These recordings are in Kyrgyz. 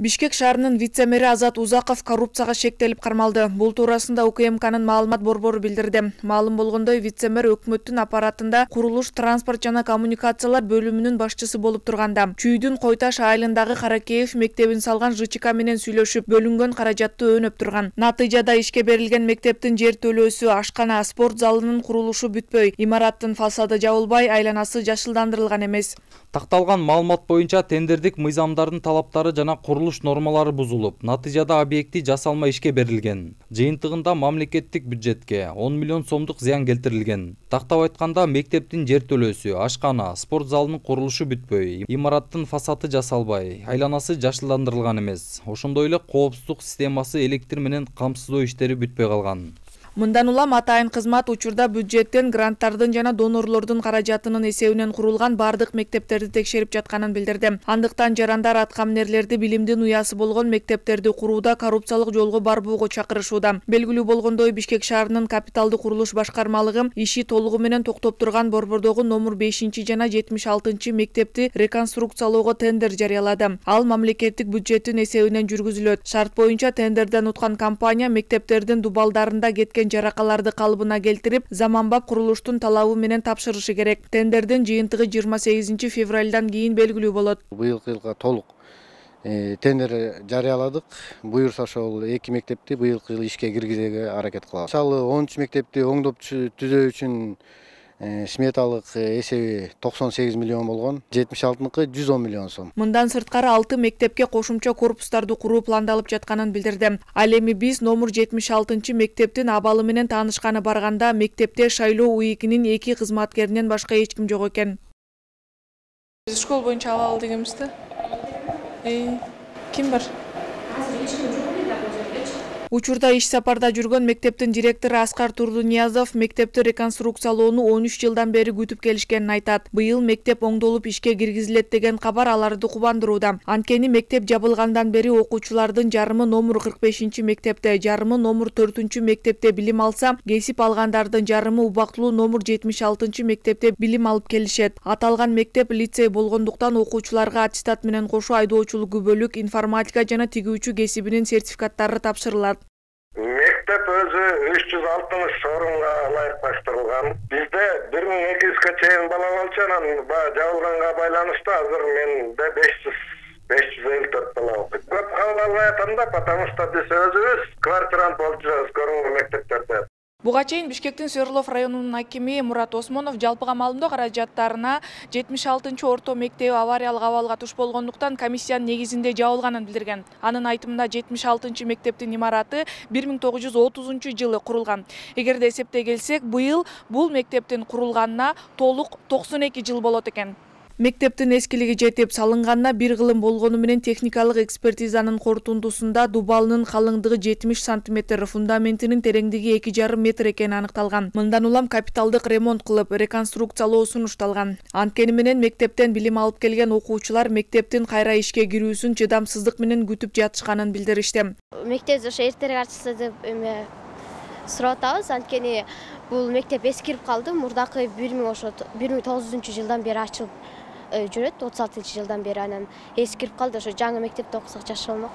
Бишкек шаарынын вице-мэри Азат Узаков коррупцияга шектелип кармалды. Бул туурасында УКМКнын маалымат борбору билдирди. Маалым болгондой, вице-мэр өкмөттүн аппаратында курулуш, транспорт жана коммуникациялар бөлүмүнүн башчысы болуп турганда, Чүйдүн Койташ айылындагы Каракеев мектебин салган ЖЧК менен сүйлөшүп, бөлүнгөн каражатты өнөп турган. Натыйжада ишке берилген мектептин жер төлөөсү, ашкана, спорт залынын курулушу бүтпөй, имараттын фасады жабылбай, айланасы жашылдандырылган эмес. Такталган маалымат боюнча тендердик мыйзамдардын талаптары жана курулуш нормалары бузулуп, натыйжада объекти жасалмай ишке берилген. Жыйынтыгында мамлекеттик бюджетке 10 миллион сомдук зыян келтирилген. Тактап айтканда, мектептин жер төлөөсү, ашкана, спорт залынын курулушу бүтпөй, имараттын фасады жасалбай, айланасы жашылдандырылган эмес. Ошондой эле коопсуздук системасы электр менен камсыздоо иштери бүтпөй калган. Мындан улам атайын кызмат учурда бюджеттен, гранттардын жана донорлордун каражатынын эсебинен курулган бардык мектептерди текшерип жатканын билдирди. Андыктан жарандар аткаминерлерди билимдин уясы болгон мектептерди курууда коррупциялык жолго барбоого чакырышууда. Белгилүү болгондой, Бишкек шаарынын капиталды курулуш башкармалыгы иши толугу менен токтоп турган борбордогу номер 5 жана 76 мектепти реконструкциялоого тендер жарыялады. Ал мамлекеттик бюджеттин эсебинен жүргүзүлөт. Шарт боюнча тендерден уткан компания мектептердин дубалдарында кеткен жаракаларды калыбына келтирип, заманбап курулуштун талабы менен тапшырышы керек. Тендердин жыйынтыгы 28 февралдан кийин белгилүү болот. Быйылкы жылга толук тендер жарыяладык. Буюрса ошол 2 мектепти быйылкы жыл ишке киргизүүгө аракет кылабыз. Мисалы 13 мектепти оңдоп түзөө үчүн сметалык эсеби 98 миллион болгон, 76-ныкы 110 миллион сом. Мындан сырткары 6 мектепке кошумча корпустарды куруу пландалып жатканын билдирди. Ал эми биз номер 76 мектептин абалы менен таанышканы барганда, мектепте шайлоо УИКнин 2 кызматкеринен башка эч ким жок экен. Школ боюнча ала алдыгымыз да. Ким бар? Учурда иш сапарда жүргөн мектептин директору Аскар Турдуниязов мектепти реконструкциялоону 13 жылдан бери күтүп келишкенин айтат. Быйыл мектеп оңдолуп ишке киргизилет деген кабар аларды кубандырууда. Анткени мектеп жабылгандан бери окуучулардын жарымы номер 45 мектепте, жарымы номер 4 мектепте билим алса, кесип алгандардын жарымы убактылуу номер 76 мектепте билим алып келишет. Аталган мектеп лицей болгондуктан окуучуларга аттестат менен кошо айдоочулук күбөлүк, информатика жана тигүүчү кесибинин сертификаттары тапшырылат. Мектеп өзү 360 орунга ылайыкташтырылган. Бизде 1200 чейин бала болчу, анан жабылганга байланыштуу азыр менде 554 бала окуйт. Көп кабыл албай атам да, потому что биз өзүбүз квартирант болуп жүрөбүз көрүнгөн мектептерде. Буга чейин Бишкектин Свердлов районунун акими Мурат Осмонов жалпы камалымдоо каражаттарына 76 орто мектеби авариялык абалга туш болгондуктан комиссиянын негизинде жабылганын билдирген. Анын айтымында 76 мектептин имараты 1930 жылы курулган. Эгерде эсептей келсек, быйыл бул мектептин курулганына толук 92 жыл болот экен. Мектептин эскилиги жетип, салынганына бир кылым болгону менен техникалык экспертизанын корутундусунда дубалынын калыңдыгы 70 см, фундаментинин тереңдиги 2,5 метр экени аныкталган. Мындан улам капиталдык ремонт кылып, реконструкциялоо сунушталган. Анткени менен мектептен билим алып келген окуучулар мектептин кайра ишке кирүүсүн чыдамсыздык менен күтүп жатышканын билдиришти. Мектеп ошо эртерээк ачылса деп сурап атабыз, анткени бул мектеп эскирип калды. Мурдакы 1900 жылдан бери ачылып жүрөт, 36 жылдан бери анан эскирип калды. Ошо жаңы мектепте окусак жакшы болмок.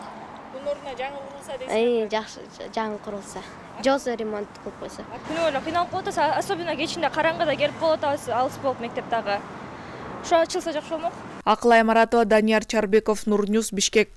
Бунун ордуна жаңы курулса дейсиз? Жакшы, жаңы курулса. Жозо ремонт кылып койсо. Күнү бою кыйналып калат, особенно кечинде караңгыда келип калат, алыс болуп мектептеги. Ошо ачылса жакшы болмок. Акылай Маратова, Данияр Чарбеков, Нур Ньюс, Бишкек.